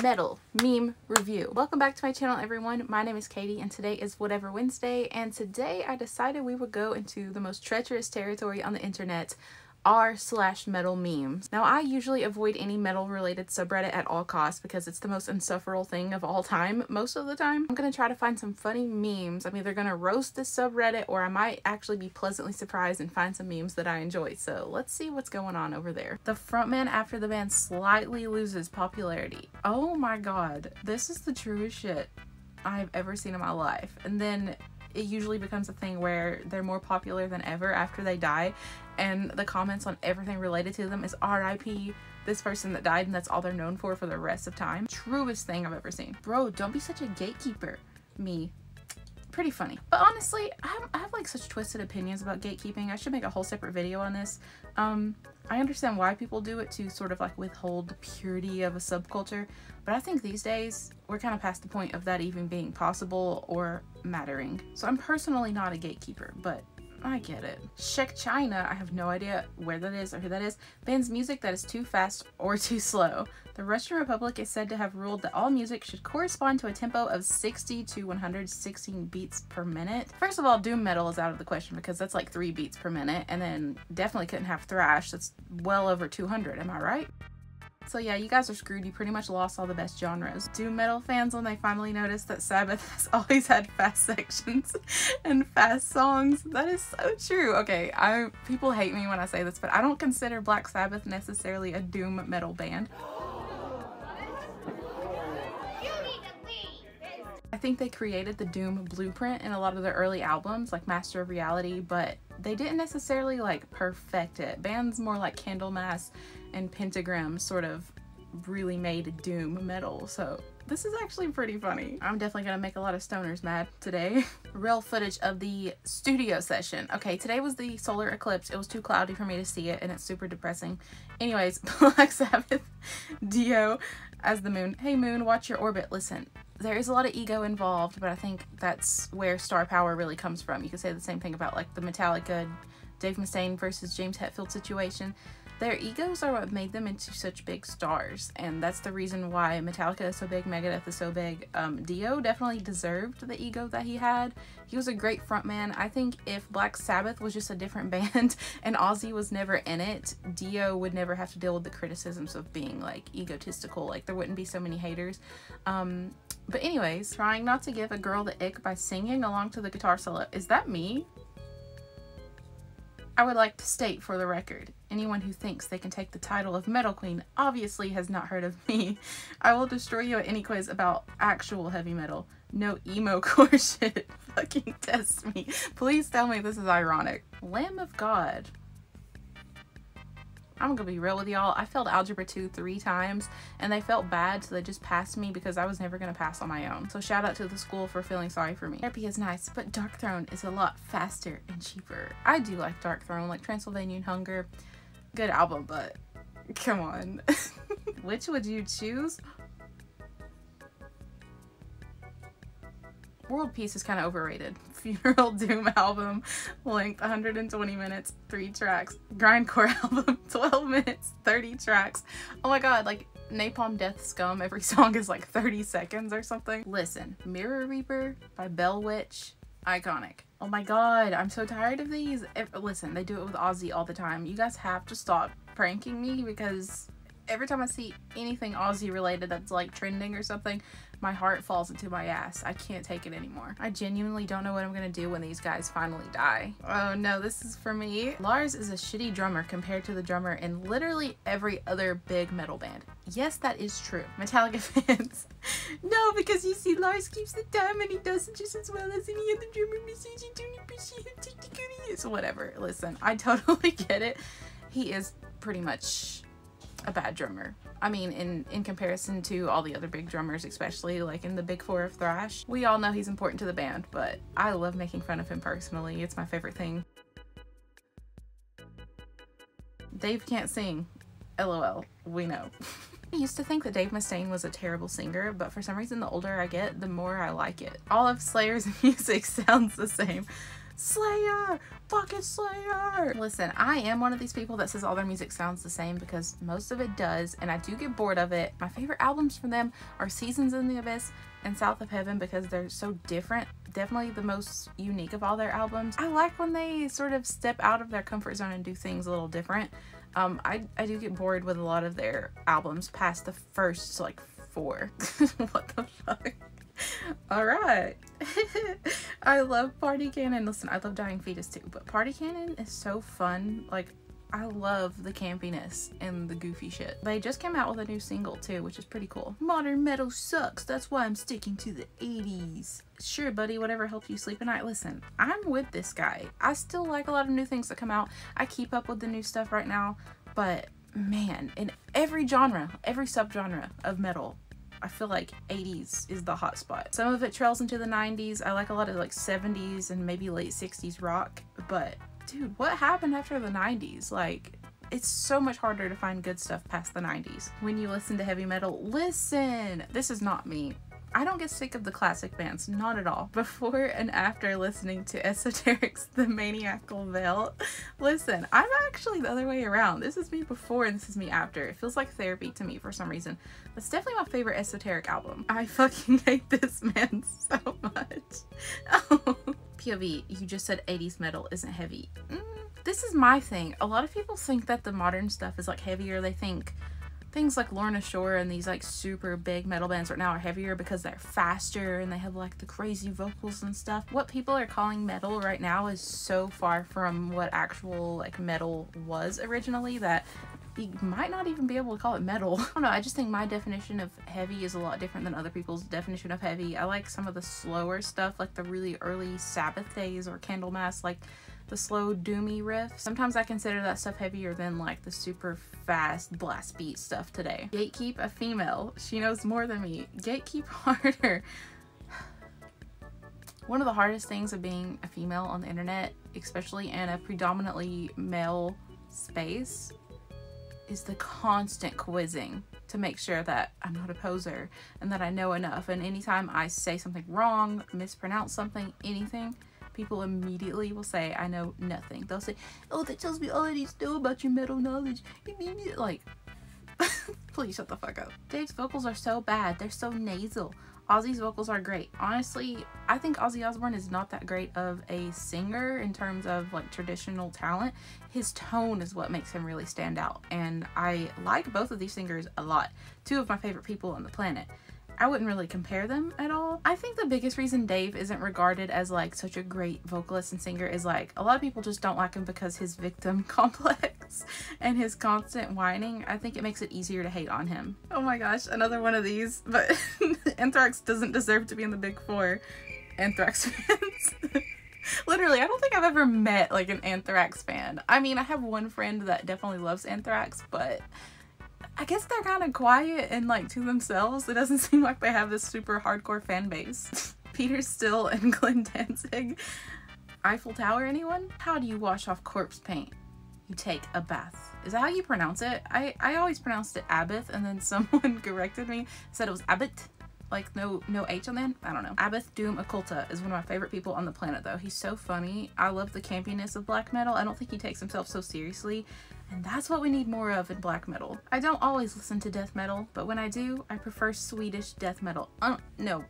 metal meme review. Welcome back to my channel, everyone. My name is Katie and today is Whatever Wednesday, and today I decided we would go into the most treacherous territory on the internet, r/metal memes. Now, I usually avoid any metal related subreddit at all costs because it's the most insufferable thing of all time most of the time. I'm gonna try to find some funny memes. I'm either gonna roast this subreddit or I might actually be pleasantly surprised and find some memes that I enjoy. So let's see what's going on over there. The frontman after the band slightly loses popularity. Oh my god, this is the truest shit I've ever seen in my life. And then it usually becomes a thing where they're more popular than ever after they die, and the comments on everything related to them is RIP this person that died, and that's all they're known for the rest of time. Truest thing I've ever seen. Bro, don't be such a gatekeeper. Me. Pretty funny. But honestly, I have like such twisted opinions about gatekeeping. I should make a whole separate video on this. I understand why people do it, to sort of like withhold the purity of a subculture, but I think these days we're kind of past the point of that even being possible or mattering. So I'm personally not a gatekeeper, but I get it. Czech China, I have no idea where that is or who that is, bans music that is too fast or too slow. The Russian Republic is said to have ruled that all music should correspond to a tempo of 60 to 116 beats per minute. First of all, doom metal is out of the question because that's like 3 beats per minute, and then definitely couldn't have thrash. That's well over 200, am I right? So yeah, you guys are screwed. You pretty much lost all the best genres. Doom metal fans, when they finally noticed that Sabbath has always had fast sections and fast songs. That is so true. Okay, people hate me when I say this, but I don't consider Black Sabbath necessarily a doom metal band. I think they created the doom blueprint in a lot of their early albums, like Master of Reality, but they didn't necessarily like perfect it. Bands more like Candlemass and Pentagram sort of really made doom metal, so this is actually pretty funny. I'm definitely gonna make a lot of stoners mad today. Real footage of the studio session. Okay, today was the solar eclipse. It was too cloudy for me to see it and it's super depressing. Anyways, Black Sabbath, Dio as the moon. Hey moon, watch your orbit. Listen, there is a lot of ego involved, but I think that's where star power really comes from. You could say the same thing about like the Metallica, Dave Mustaine versus James Hetfield situation. Their egos are what made them into such big stars, and that's the reason why Metallica is so big, Megadeth is so big. Dio definitely deserved the ego that he had. He was a great frontman. I think if Black Sabbath was just a different band and Ozzy was never in it, Dio would never have to deal with the criticisms of being like egotistical. Like there wouldn't be so many haters. But anyways, trying not to give a girl the ick by singing along to the guitar solo. Is that me? I would like to state for the record, anyone who thinks they can take the title of Metal Queen obviously has not heard of me. I will destroy you at any quiz about actual heavy metal. No emo core shit. Fucking test me. Please tell me this is ironic. Lamb of God. I'm gonna be real with y'all. I failed Algebra 2 3 times and they felt bad, so they just passed me because I was never gonna pass on my own. So shout out to the school for feeling sorry for me. Therapy is nice, but Dark Throne is a lot faster and cheaper. I do like Dark Throne, like Transylvanian Hunger. Good album, but come on. Which would you choose? World Peace is kind of overrated. Funeral Doom album, length 120 minutes, 3 tracks. Grindcore album, 12 minutes, 30 tracks. Oh my god, like Napalm Death Scum, every song is like 30 seconds or something. Listen, Mirror Reaper by Bell Witch, iconic. Oh my god, I'm so tired of these. Listen, they do it with Ozzy all the time. You guys have to stop pranking me, because every time I see anything Ozzy related that's like trending or something, my heart falls into my ass. I can't take it anymore. I genuinely don't know what I'm gonna do when these guys finally die. Oh no, this is for me. Lars is a shitty drummer compared to the drummer in literally every other big metal band. Yes, that is true. Metallica fans. No, because you see, Lars keeps the time and he does it just as well as any other drummer. So whatever, listen, I totally get it. He is pretty much a bad drummer. I mean, in comparison to all the other big drummers, especially like in the big four of thrash. We all know he's important to the band, but I love making fun of him personally. It's my favorite thing. Dave can't sing. LOL. We know. I used to think that Dave Mustaine was a terrible singer, but for some reason the older I get, the more I like it. All of Slayer's music sounds the same. Slayer! Fucking Slayer! Listen, I am one of these people that says all their music sounds the same because most of it does, and I do get bored of it. My favorite albums from them are Seasons in the Abyss and South of Heaven because they're so different. Definitely the most unique of all their albums. I like when they sort of step out of their comfort zone and do things a little different. I do get bored with a lot of their albums past the first like 4. What the fuck? Alright. I love Party Cannon. Listen, I love Dying Fetus too, but Party Cannon is so fun. Like, I love the campiness and the goofy shit. They just came out with a new single too, which is pretty cool. Modern metal sucks. That's why I'm sticking to the 80s. Sure, buddy, whatever helps you sleep at night. Listen, I'm with this guy. I still like a lot of new things that come out. I keep up with the new stuff right now, but man, in every genre, every subgenre of metal, I feel like 80s is the hot spot. Some of it trails into the 90s. I like a lot of like 70s and maybe late 60s rock, but dude, what happened after the 90s? Like, it's so much harder to find good stuff past the 90s. When you listen to heavy metal, listen, this is not me. I don't get sick of the classic bands, not at all. Before and after listening to Esoteric's The Maniacal Veil, listen, I'm actually the other way around. This is me before and this is me after. It feels like therapy to me for some reason. That's definitely my favorite Esoteric album. I fucking hate this man so much. POV, you just said 80s metal isn't heavy. This is my thing. A lot of people think that the modern stuff is like heavier. They think things like Lorna Shore and these like super big metal bands right now are heavier because they're faster and they have like the crazy vocals and stuff. What people are calling metal right now is so far from what actual like metal was originally that you might not even be able to call it metal. I don't know, I just think my definition of heavy is a lot different than other people's definition of heavy. I like some of the slower stuff, like the really early Sabbath days or Candlemass, like the slow doomy riff. Sometimes I consider that stuff heavier than like the super fast blast beat stuff today. Gatekeep a female. She knows more than me. Gatekeep harder. One of the hardest things of being a female on the internet, especially in a predominantly male space, is the constant quizzing to make sure that I'm not a poser and that I know enough. And anytime I say something wrong, mispronounce something, anything, people immediately will say I know nothing. They'll say, oh, that tells me all I need to know about your metal knowledge. Like, please shut the fuck up. Dave's vocals are so bad. They're so nasal. Ozzy's vocals are great. Honestly, I think Ozzy Osbourne is not that great of a singer in terms of like traditional talent. His tone is what makes him really stand out. And I like both of these singers a lot. 2 of my favorite people on the planet. I wouldn't really compare them at all. I think the biggest reason Dave isn't regarded as like such a great vocalist and singer is like a lot of people just don't like him because his victim complex and his constant whining. I think it makes it easier to hate on him. Oh my gosh, another one of these, but Anthrax doesn't deserve to be in the big 4. Anthrax fans. Literally, I don't think I've ever met like an Anthrax fan. I mean, I have one friend that definitely loves Anthrax, but I guess they're kind of quiet and like to themselves. It doesn't seem like they have this super hardcore fan base. Peter Still and Glenn Danzig. Eiffel Tower, anyone? How do you wash off corpse paint? You take a bath. Is that how you pronounce it? I always pronounced it Abbott, and then someone corrected me, said it was Abbott. Like no H on the end? I don't know. Abbott Doom Occulta is one of my favorite people on the planet though. He's so funny. I love the campiness of black metal. I don't think he takes himself so seriously. And that's what we need more of in black metal. I don't always listen to death metal, but when I do, I prefer Swedish death metal. No,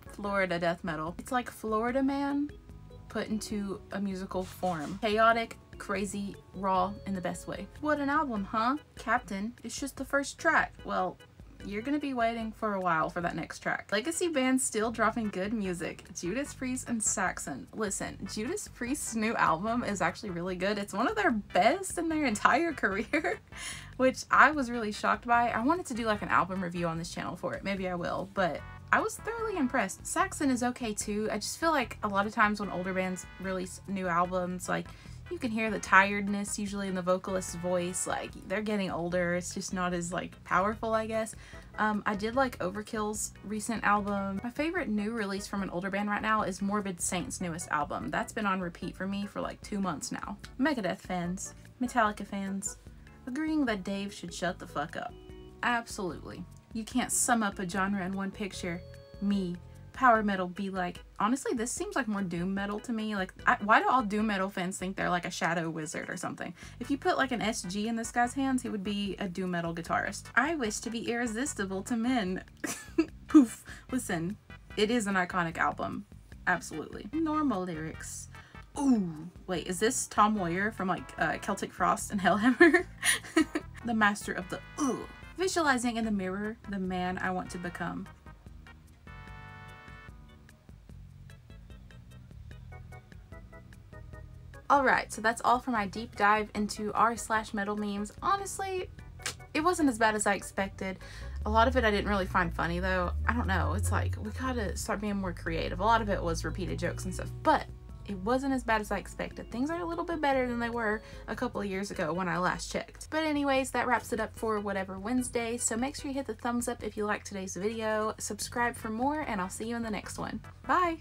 Florida death metal. It's like Florida Man put into a musical form. Chaotic, crazy, raw, in the best way. What an album, huh? Captain, it's just the first track. Well, you're gonna be waiting for a while for that next track. Legacy bands still dropping good music. Judas Priest and Saxon. Listen, Judas Priest's new album is actually really good. It's one of their best in their entire career, which I was really shocked by. I wanted to do like an album review on this channel for it. Maybe I will, but I was thoroughly impressed. Saxon is okay too. I just feel like a lot of times when older bands release new albums, like you can hear the tiredness usually in the vocalist's voice. Like they're getting older. It's just not as like powerful, I guess. I did like Overkill's recent album. My favorite new release from an older band right now is Morbid Saint's newest album. That's been on repeat for me for like 2 months now. Megadeth fans, Metallica fans, agreeing that Dave should shut the fuck up. Absolutely. You can't sum up a genre in one picture. Me, power metal be like? Honestly, this seems like more doom metal to me. Like, why do all doom metal fans think they're like a shadow wizard or something? If you put like an SG in this guy's hands, he would be a doom metal guitarist. I wish to be irresistible to men. Poof. Listen, it is an iconic album. Absolutely. Normal lyrics. Ooh, wait, is this Tom Moyer from like Celtic Frost and Hellhammer? The master of the ooh. Visualizing in the mirror the man I want to become. Alright, so that's all for my deep dive into r/metal memes. Honestly, it wasn't as bad as I expected. A lot of it I didn't really find funny though. I don't know, it's like, we gotta start being more creative. A lot of it was repeated jokes and stuff, but it wasn't as bad as I expected. Things are a little bit better than they were a couple of years ago when I last checked. But anyways, that wraps it up for Whatever Wednesday. So make sure you hit the thumbs up if you liked today's video, subscribe for more, and I'll see you in the next one. Bye!